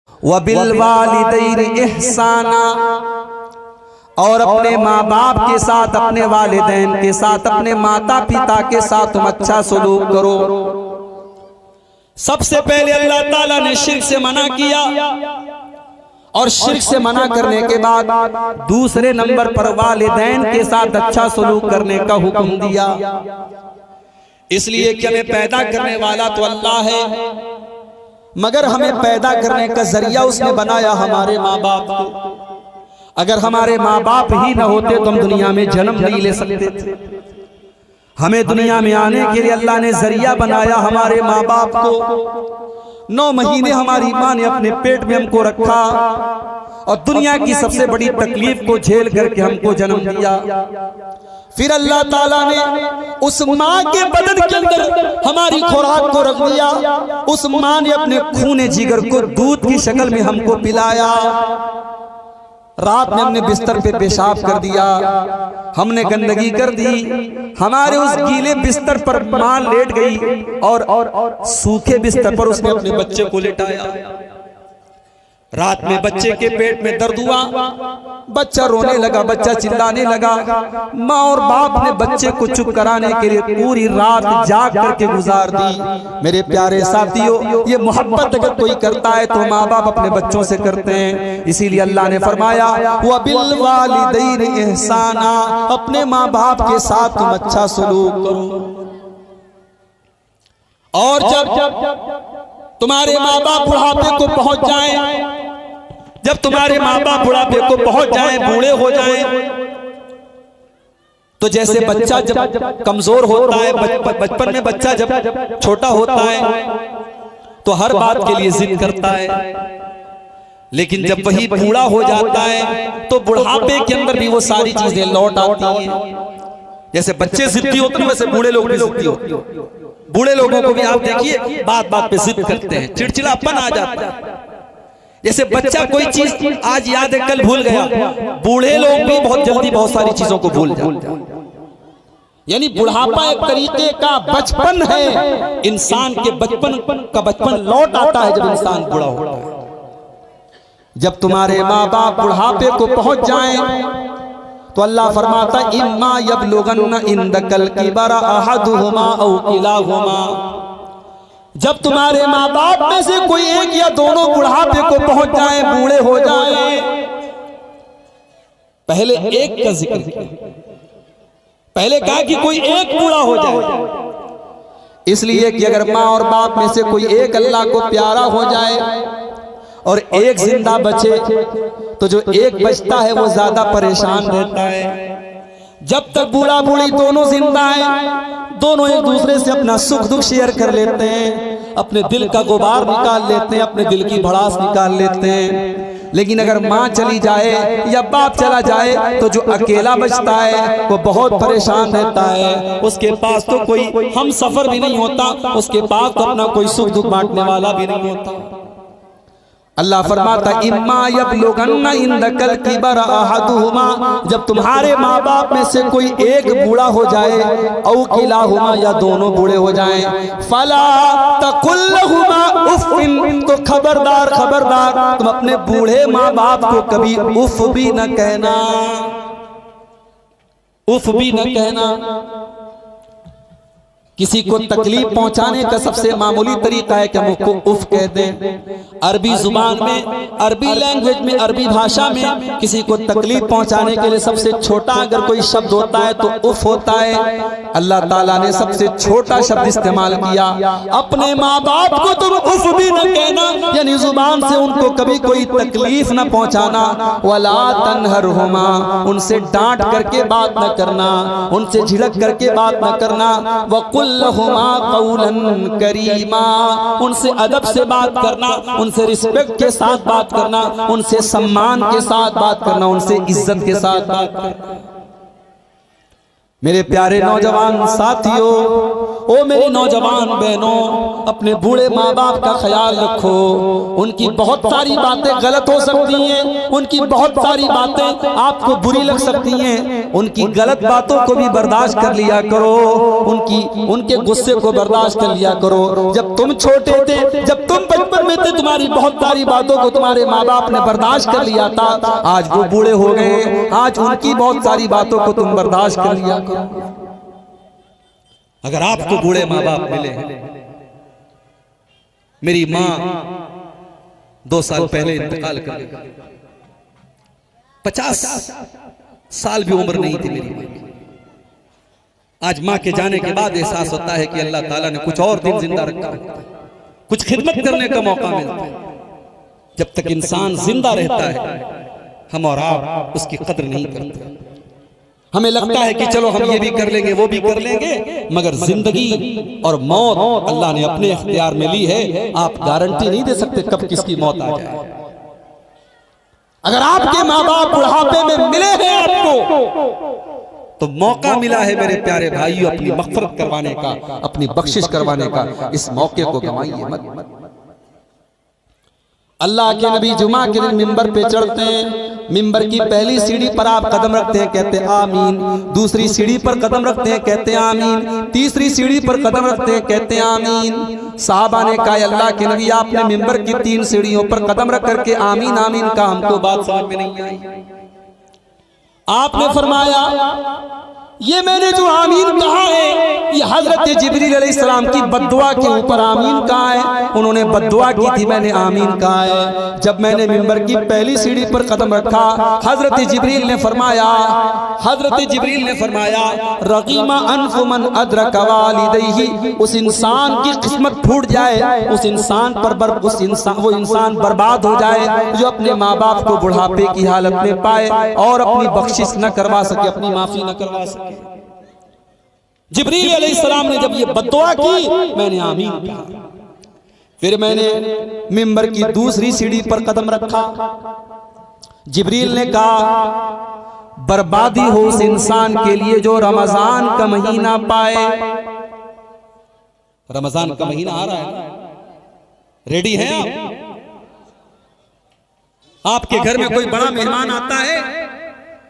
वबिल वालिदैनि इहसाना, और अपने माँ बाप के साथ, अपने वालिदैन के साथ, अपने माता पिता के साथ तुम अच्छा सलूक करो। सबसे पहले अल्लाह ताला ने शिर्क से मना किया और शिर्क से मना करने के बाद दूसरे नंबर पर वालिदैन के साथ अच्छा सलूक करने का हुक्म दिया। इसलिए कि हमें पैदा करने वाला तो अल्लाह है, मगर हमें पैदा करने का जरिया उसने बनाया हमारे माँ बाप को। अगर हमारे माँ बाप ही न होते तो हम दुनिया में जन्म नहीं ले सकते थे। हमें दुनिया में आने के लिए अल्लाह ने जरिया बनाया हमारे माँ बाप को। 9 महीने हमारी माँ ने अपने पेट में हमको रखा और दुनिया की सबसे बड़ी तकलीफ को झेल करके हमको जन्म दिया। फिर अल्लाह ताला ने उस माँ के बदन के अंदर हमारी खुराक को रख दिया। उस माँ ने अपने खूने जिगर को दूध की शक्ल में हमको पिलाया। रात में हमने बिस्तर पे पेशाब कर दिया, हमने गंदगी कर दी। हमारे उस गीले बिस्तर पर माँ लेट गई और सूखे बिस्तर पर उसने अपने बच्चे को लेटाया। रात में बच्चे के पेट में दर्द हुआ, बच्चा रोने लगा, बच्चा चिल्लाने लगा। माँ और बाप ने बच्चे को चुप कराने के लिए पूरी रात जाग करके गुजार दी। मेरे प्यारे साथियों, ये मोहब्बत अगर कोई करता है तो माँ बाप अपने बच्चों से करते हैं। इसीलिए अल्लाह ने फरमाया वबिल वालिदैनि इहसाना, अपने माँ बाप के साथ तुम अच्छा सलूक करो। और जब तुम्हारे माँ बाप बुढ़ापे को पहुंच जाएं, जब तुम्हारे माँ बाप बुढ़ापे को पहुंच जाएं, बूढ़े हो जाएं, तो जैसे बच्चा जब कमजोर होता है, बचपन में बच्चा जब छोटा होता है तो हर बात के लिए जिद करता है, लेकिन जब वही बूढ़ा हो जाता है तो बुढ़ापे के अंदर भी वो सारी चीजें लौट आती हैं। जैसे बच्चे जिद्दी होते हैं वैसे बूढ़े लोग भी जिद्दी होते हैं। बूढ़े लोगों को भी आप देखिए बात बात पे जिद करते हैं, चिड़चिड़ापन आ जाता है। जैसे बच्चा कोई चीज आज याद है कल भूल गया, बूढ़े लोग भी बहुत जल्दी बहुत सारी चीजों को भूल जाते हैं। यानी बुढ़ापा एक तरीके का बचपन है। इंसान के बचपन लौट आता है जब इंसान बूढ़ा होता है। जब तुम्हारे माँ बाप बुढ़ापे को पहुंच जाएं तो अल्लाह फरमाता इम्मा यबलुगन्ना इंदकल किबरा अहदुहुमा औ किलाहुमा, जब तुम्हारे माँ बाप में से कोई एक या दोनों बुढ़ापे को पहुंच जाए, बूढ़े हो जाए। पहले एक का जिक्र किया, पहले कहा कि कोई एक बूढ़ा हो जाए, इसलिए कि अगर माँ और बाप में से कोई एक अल्लाह को प्यारा हो जाए और एक जिंदा बचे तो जो एक बचता है वो ज्यादा परेशान रहता है। जब तक बूढ़ा बूढ़ी दोनों जिंदा हैं, दोनों एक दूसरे से अपना सुख दुख शेयर कर लेते हैं, अपने दिल का गुबार निकाल लेते हैं, अपने दिल की भड़ास निकाल लेते हैं। लेकिन अगर माँ चली जाए या बाप चला जाए तो जो अकेला बचता है वो बहुत परेशान रहता है। उसके पास तो कोई हम सफर भी नहीं होता, उसके पास तो अपना कोई सुख दुख बांटने वाला भी नहीं होता। अल्लाह फरमाता इम्मा यबलुगन्ना इंदकल किबरा अहदुहुमा, जब तुम्हारे माँ बाप में से कोई एक बूढ़ा हो जाए, औ किलाहुमा या दोनों बूढ़े हो जाएं, फला तकुल लहुमा उफ़्फ़िन, तो खबरदार खबरदार तुम अपने बूढ़े माँ बाप को कभी उफ भी न कहना, उफ भी न कहना। किसी को तकलीफ पहुंचाने का सबसे मामूली तरीका है कि हम उसको उफ कह दें। अरबी जुबान में, अरबी लैंग्वेज में, अरबी भाषा में किसी को तकलीफ पहुंचाने के लिए सबसे छोटा अगर कोई शब्द होता है तो उफ होता है। अल्लाह ताला ने सबसे छोटा शब्द इस्तेमाल किया, अपने माँ बाप को तुम उफ भी न कहना, यानी जुबान से उनको कभी कोई तकलीफ न पहुंचाना। वला तनहरहुमा, उनसे डांट करके बात न करना, उनसे झिड़क करके बात न करना। वकुल लहुमा कौलन करीमा, उनसे अदब से बात करना, उनसे रिस्पेक्ट के साथ बात करना, उनसे सम्मान के साथ बात करना, उनसे इज्जत के साथ बात करना। मेरे प्यारे नौजवान साथियों, ओ मेरी नौजवान बहनों, अपने बूढ़े माँ बाप का ख्याल रखो। उनकी बहुत सारी बातें गलत हो सकती हैं, उनकी बहुत सारी बातें आपको बुरी लग सकती हैं, उनकी गलत बातों को भी बर्दाश्त कर लिया करो, उनके गुस्से को बर्दाश्त कर लिया करो। जब तुम छोटे थे, जब तुम बचपन में थे, तुम्हारी बहुत सारी बातों को तुम्हारे माँ बाप ने बर्दाश्त कर लिया था। आज वो बूढ़े हो गए, आज उनकी बहुत सारी बातों को तुम बर्दाश्त कर लिया करो। अगर आपको बूढ़े माँ बाप मिले, मेरी माँ 2 साल पहले इंतकाल कर गई, 50 साल भी उम्र नहीं थी मेरी माँ की। आज माँ के जाने के बाद एहसास होता है कि अल्लाह ताला ने कुछ और दिन जिंदा रखा है, कुछ खिदमत करने का मौका मिलता है। जब तक इंसान जिंदा रहता है, हम और आप उसकी कद्र नहीं करते। हमें लगता है कि चलो हम ये भी कर लेंगे, वो भी कर लेंगे, मगर जिंदगी और मौत अल्लाह ने अपने इख्तियार में ली है। आप गारंटी नहीं दे सकते कब किसकी मौत आ जाए। अगर आपके माँ बाप बुढ़ापे में मिले हैं आपको, तो मौका मिला है मेरे प्यारे भाइयों अपनी मग़फ़िरत करवाने का, अपनी बख्शिश करवाने का। इस मौके को गंवाइए मत। अल्लाह के नबी जुमा के दिन मिंबर पे चढ़ते हैं, मिंबर की पहली सीढ़ी पर आप कदम रखते हैं, कहते हैं आमीन। दूसरी सीढ़ी पर कदम रखते हैं, कहते हैं आमीन। तीसरी सीढ़ी पर कदम रखते हैं, कहते हैं आमीन। साहबा ने कहा अल्लाह के नबी आपने मिंबर की 3 सीढ़ियों पर कदम रख करके आमीन आमीन का, हमको बात समझ में नहीं आई। आपने फरमाया ये मैंने जो आमीन कहा है, ये हजरत जिब्रील अलैहिस्सलाम की बद्दुआ के ऊपर आमीन कहा है। उन्होंने बद्दुआ की थी, मैंने आमीन कहा है। जब मैंने मिंबर की पहली सीढ़ी पर कदम रखा, हजरत जिब्रील ने फरमाया रगीमा अनफु मन अदरक वालिदैहि, उस इंसान की किस्मत फूट जाए, उस इंसान पर वो इंसान बर्बाद हो जाए जो अपने माँ बाप को बुढ़ापे की हालत में पाए और अपनी बख्शिश न करवा सके, अपनी माफी न करवा सके। जिब्रील अलैहिस्सलाम ने जब ये बद्दुआ की, मैंने आमीन कहा। फिर मैंने मिंबर की दूसरी सीढ़ी पर कदम रखा। जिब्रील ने कहा बर्बादी हो उस इंसान के लिए जो रमजान का महीना पाए। रमजान का महीना आ रहा है, रेडी हैं आप? आपके घर में कोई बड़ा मेहमान आता है,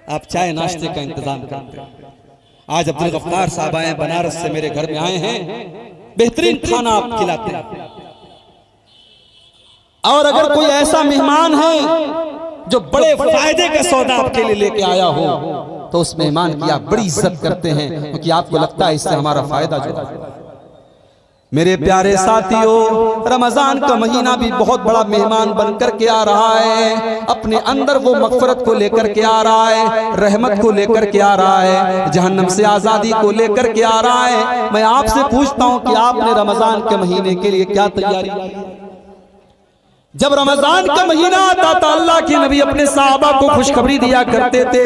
आप चाय नाश्ते का इंतजाम करते हैं। आज अब्दुल गफ्फार साहब आए बनारस से, मेरे घर में आए हैं, बेहतरीन खाना आप खिलाते हैं। और अगर कोई ऐसा मेहमान है जो बड़े फायदे का सौदा आपके लिए लेके आया हो, तो उस मेहमान की आप बड़ी इज्जत करते हैं, क्योंकि आपको लगता है इससे हमारा फायदा जो है। मेरे प्यारे साथियों, रमजान का महीना भी बहुत बड़ा मेहमान बनकर के आ रहा है। अपने अंदर वो मग़फ़िरत को लेकर के आ रहा है, रहमत को लेकर के आ रहा है, जहन्नम से आज़ादी को लेकर के आ रहा है। मैं आपसे पूछता हूँ कि आपने रमजान के महीने के लिए क्या तैयारी की? जब रमजान का महीना आता था, अल्लाह के नबी अपने सहाबा को खुशखबरी दिया करते थे।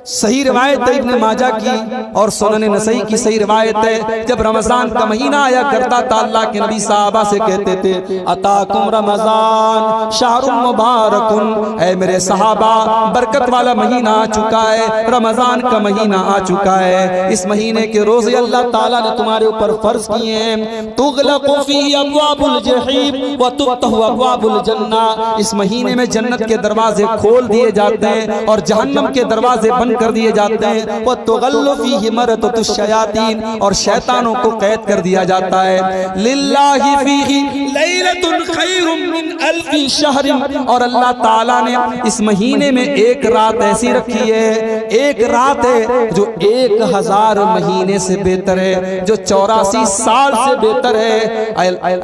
सही रिवायत है इब्न माजा की और सुनन नसई की सही रिवायत है। जब रमजान का महीना आया करता था, अल्लाह के नबी सहाबा से कहते थे अताकुम रमजान शहरुम मुबारकुन, ऐ मेरे सहाबा बरकत वाला महीना आ चुका है, रमजान का महीना आ चुका है। इस महीने के रोजे अल्लाह ताला ने तुम्हारे ऊपर फर्ज किए हैं। तुगलक़ु फीही अब्वाबुल जहीम व तुफ़तहु अब्वाबुल जन्ना, इस महीने में जन्नत के दरवाजे खोल दिए जाते हैं और जहन्नम के दरवाजे बंद कर दिए जाते हैं। वो तुगल्लु फीही मरदतुश शयातीन, और शैतानों को कैद कर दिया जाता है। लिल्लाहि फीही लैलतुन खैरुम मिन अल्फि शहरिन, और अल्लाह ताला ने इस महीने में एक रात ऐसी रखी है, एक रात है जो 1000 महीने से बेहतर है, जो 84 साल से बेहतर है।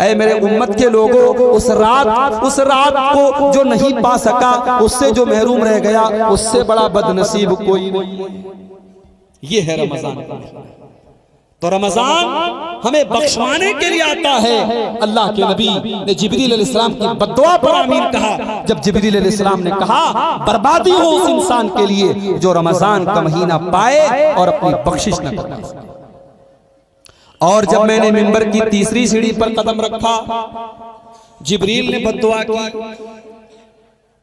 ऐ मेरे उम्मत के लोगों, उस रात को जो नहीं पा सका, उससे जो महरूम रह गया, उससे बड़ा बदनसीब कोई नहीं। ये है रमजान। तो रमजान हमें बख्शवाने के लिए आता है। अल्लाह के नबी ने जिब्रील अलैहिस्सलाम की बद्दुआ पर आमीन कहा। जब जिब्रील अलैहिस्सलाम ने कहा बर्बादी हो उस इंसान के लिए जो रमजान का महीना पाए और अपनी बख्शिश न करे। और जब मैंने मिंबर की तीसरी सीढ़ी पर कदम रखा, जिब्रील ने बद्दुआ की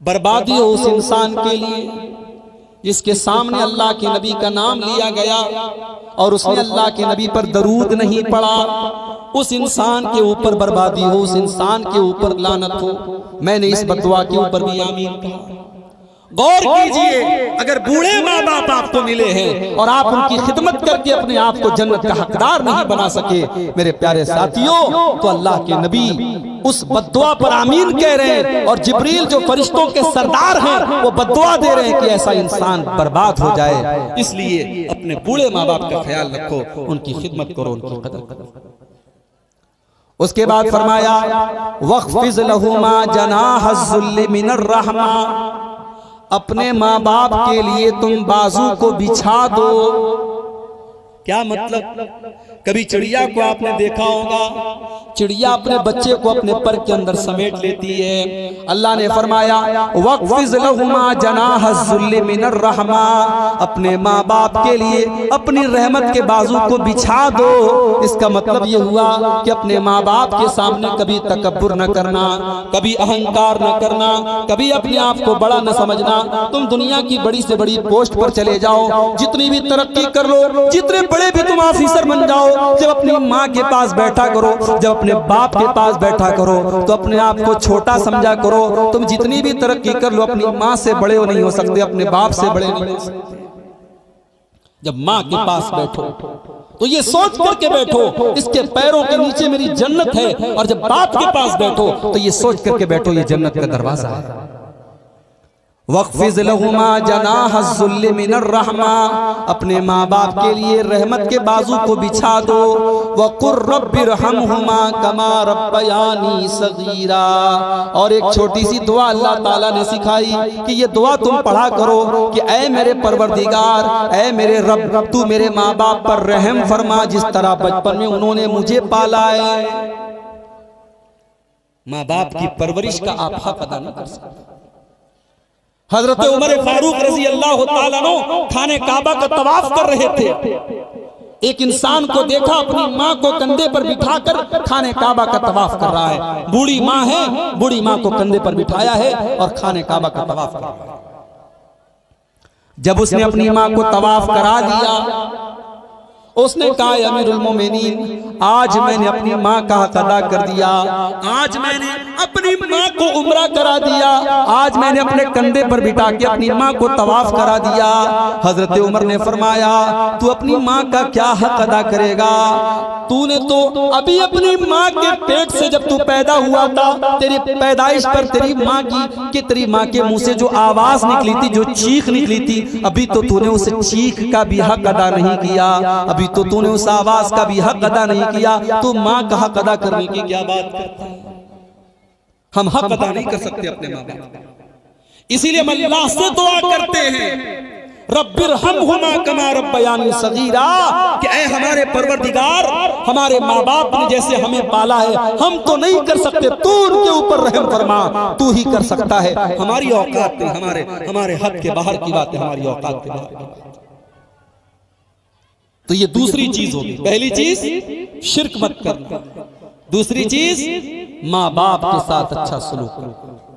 बर्बादी हो उस इंसान के लिए जिसके सामने अल्लाह के नबी का नाम लिया गया और उसने अल्लाह के नबी पर दरूद नहीं पढ़ा, उस इंसान के ऊपर बर्बादी हो, उस इंसान के ऊपर लानत हो। मैंने इस बददुआ के ऊपर भी आमीन कहा। गौर कीजिए, अगर बूढ़े माँ बाप आपको मिले हैं और आप उनकी खिदमत करके अपने आप को जन्नत का हकदार नहीं बना सके, मेरे प्यारे साथियों, तो अल्लाह के नबी उस बद्दुआ पर आमीन कह रहे हैं और जिब्रील जो फरिश्तों के सरदार हैं वो बद्दुआ दे रहे हैं कि ऐसा इंसान बर्बाद हो जाए। इसलिए अपने बूढ़े माँ बाप का ख्याल रखो, उनकी खिदमत करो, उनकी कदर करो। उसके बाद फरमाया वख्फिज़ लहुमा जनाहज़्ज़ुल्लि मिनर रहमा, अपने माँ बाप के लिए तुम बाजू को बिछा दो। क्या मतलब? कभी चिड़िया को आपने देखा होगा, चिड़िया अपने बच्चे को अपने पर के अंदर समेट लेती है। अल्लाह ने फरमाया वक़्फ़िज़ लहुमा जनाहज़्ज़ुल्लि मिनर रहमा, अपने माँ बाप के लिए अपनी रहमत के बाजू को बिछा दो। इसका मतलब ये हुआ कि अपने माँ बाप के सामने कभी तकब्बुर न करना, कभी अहंकार न करना, कभी अपने आप को बड़ा न समझना। तुम दुनिया की बड़ी से बड़ी पोस्ट पर चले जाओ, जितनी भी तरक्की कर लो, जितने बड़े भी तुम ऑफिसर बन जाओ, जब अपनी माँ के पास बैठा करो, जब अपने बाप के पास बैठा करो, तो अपने आप को छोटा समझा करो। तुम जितनी भी तरक्की कर लो, अपनी माँ से बड़े नहीं हो सकते, अपने बाप से बड़े नहीं हो सकते। जब माँ के पास बैठो तो ये सोच करके बैठो इसके पैरों के नीचे मेरी जन्नत है, और जब बाप के पास बैठो तो ये सोच करके बैठो ये जन्नत का दरवाजा है। वक़्फ़िज़ लहुमा जनाहज़्ज़ुल्लि मिनर रहमा, अपने माँ बाप के लिए रहमत के बाजू को बिछा दो। वक़ुर रब्बिरहमहुमा कमा रब्बयानी सगीरा, और एक छोटी सी दुआ अल्लाह ताला ने सिखाई कि ये दुआ तुम पढ़ा करो कि ऐ मेरे परवरदिगार, ऐ मेरे रब, तू मेरे माँ बाप पर रहम फरमा जिस तरह बचपन में उन्होंने मुझे पाला है। माँ बाप की परवरिश का आप हक अदा नहीं कर सकते। हजरत उमर फारूक रज़ी अल्लाह तआला अन्हु खाने काबा का तवाफ कर रहे थे। एक इंसान को देखा अपनी माँ को कंधे पर बिठाकर खाने काबा का तवाफ कर रहा है। बूढ़ी माँ है, बूढ़ी माँ को कंधे पर बिठाया है और खाने काबा का तवाफ कर रहा है। जब उसने अपनी माँ को तवाफ करा दिया, उसने कहा अमीरुल मोमिनीन, आज मैंने अपनी माँ का हक अदा कर दिया, आज मैंने अपनी माँ को उम्रा करा दिया, आज मैंने अपने कंधे पर बिठा के अपनी माँ को तवाफ करा दिया। हजरत उमर ने फरमाया तू अपनी माँ का क्या हक अदा करेगा? तूने तो अभी अपनी माँ के पेट से जब तू पैदा हुआ था, तेरी पैदाइश पर तेरी माँ के मुंह से जो आवाज निकली थी, जो चीख निकली थी, अभी तो तूने उस चीख का भी हक अदा नहीं किया, अभी तो तूने उस आवाज का भी हक अदा नहीं किया। तू माँ का हक अदा करने की क्या बात करता है? हम हक अदा नहीं कर सकते अपने माँ बाप का। इसीलिए हम अल्लाह से दुआ करते हैं रब्बिरहमहुमा कमा रब्बयानी सगीरा, कि ऐ हमारे परवरदिगार, हमारे माँ बाप ने जैसे हमें पाला है, हम तो नहीं कर सकते, तू उनके ऊपर रहम फरमा, तू ही कर सकता है। हमारी औकात नहीं, हमारे हद के बाहर की बात है, हमारी औकात के बाहर। तो ये दूसरी चीज होगी। पहली चीज शिर्क मत करना, दूसरी चीज माँ बाप के साथ अच्छा सलूक करना।